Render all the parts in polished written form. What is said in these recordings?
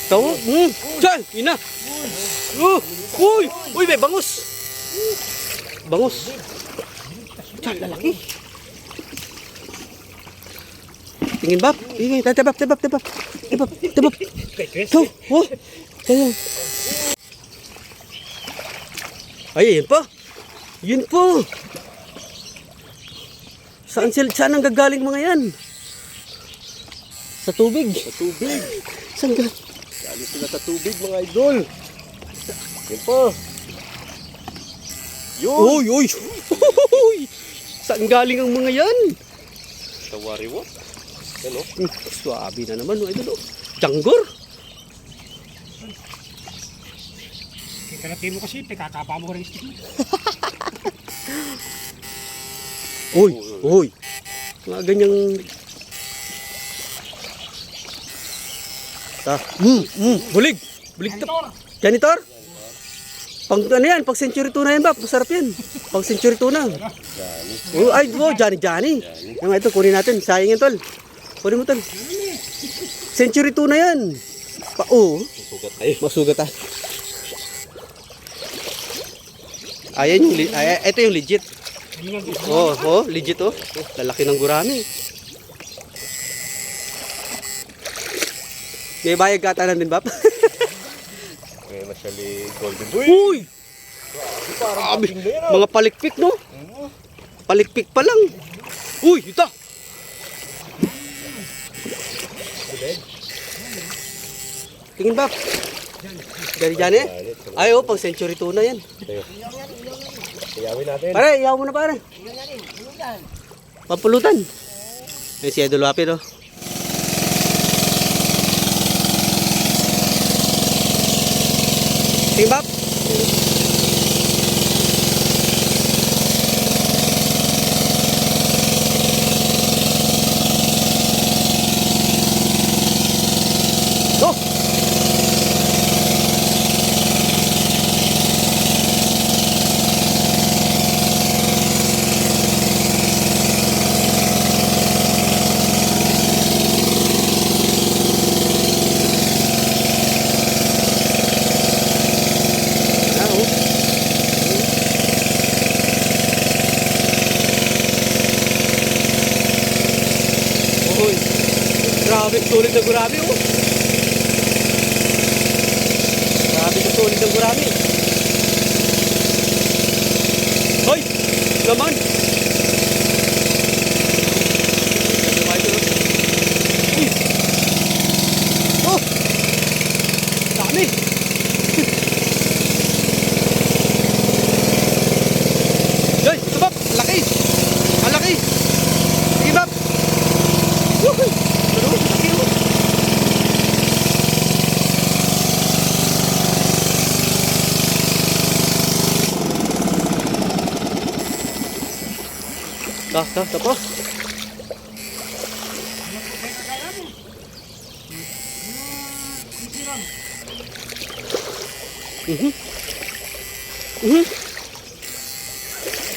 Tawo. Diyan, ina. Uy, uy, may bangus. Bangus. Diyan, lalaki. Tingin bab. Tingin, tebab. Taw, oh. Tayo. Ay, yun po. Yun po. Saan ang gagaling mga yan? Sa tubig. Sa tubig. Saan ka? Galing sila sa tubig mga idol. Yun po. Yun. Uy. Saan galing ang mga yan? Sa wariwot. Yan o. Suabi na naman, idol. Janggor. Kalapin mo kasi, kakapa mo rin stick mo. Uy. Mga ganyang... Bulig. Janitor. Pang ano yan, pang century tuna yan ba? Masarap yan. Pang century tuna. Ay, Johnny. Yung ito, kunin natin. Sayang yan, tol. Kunin mo, tol. Century tuna yan. Masugat tayo. Ayan yung, ito yung legit. Legit oh. Lalaki ng gurami. May bayag katanan din, Bap? May masyali golden boy. Uy! Mga palikpik, no? Palikpik pa lang. Uy, ito! Tingin, Bap. Diyan eh. Ay, pang century tuna yan. Iyawin natin. Pare, iyaw mo na pare. Pampulutan. Yan si Idol Wapi, no? Tingin, Bap. Go! Grabe, sulit na gurami, oh. Grabe ka sulit na gurami. Hoy! Laman! Oh! Dami! Yoy! Ito Bap! Laki! Ang laki! Sige Bap! Woohoo! Tapos.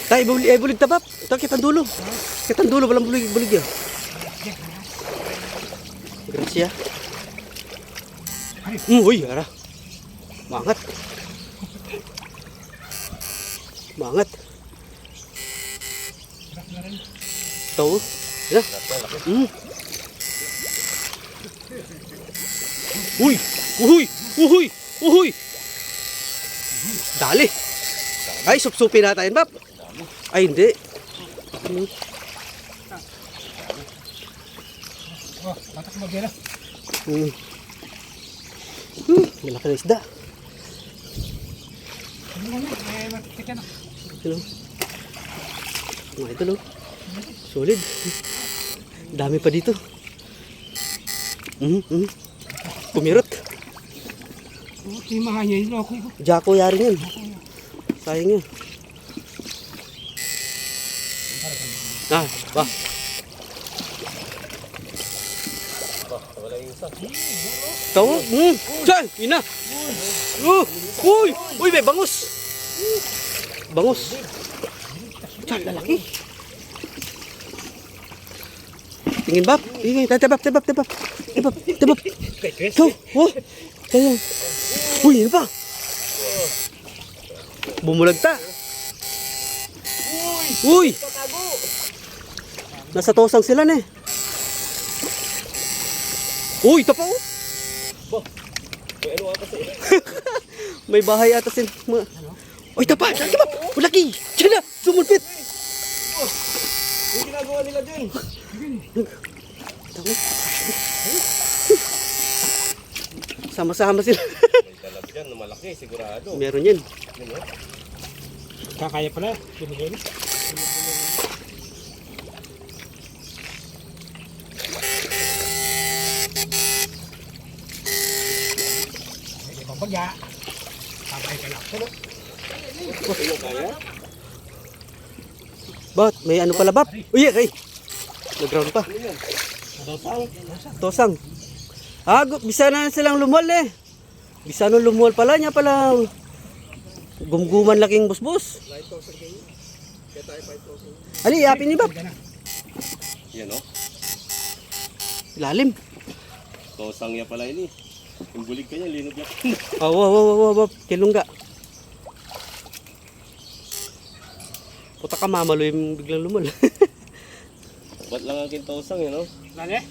Tay, bulig tabap. Ito, kitang dulo. Walang bulig yan. Gracia. Uy, ara. Mangat. Tahu, ya. Uy. Dali. Ay, supsupin natin, Bap. Ay, hindi. Tatak mo gila. Malaki na isda. Ito lo. Solid. Dami pa dito. Pumirot. Timahanya yung loko. Jako yari yan. Sayang yan. Wah. Tahu? Diyan, ina. Uy, may bangus. Diyan, lalaki. Tingin bab. Tingin. Tebab. So, oh. Kaya. Uy, yun pa. Bumulagta. Uy. Nasa tosang sila na eh. Uy, ito pa oh. May ano ata sa'yo? May bahay ata sin. Uy, ito pa. Ulaki. Diyan na. Sumulpit. Yung ginagawa nila dyan. Sama-sama sila. May dalag dyan na malaki, sigurado. Meron yan. Yun, oh. Kakaya pala. Binigay na. Ay, papagya. Papay ka lang. Pero, Sa'yo kaya? Bot, may ano pala bab? Uy, ay. Nag-ground pa. Tosang. Tosang. Bisa na silang lumuwal eh. Bisa nung lumuwal pala niya pala. Gumguman laking busbus. Ali, yapin ni bab. Yan oh. Lalim. Tosang niya pala ini. Yung bulig ka niya, linog yan. Bab. Kilungga. Puta ka mamalo yung biglang lumuwal. Ba't lang ang kintosang yun oh? nani?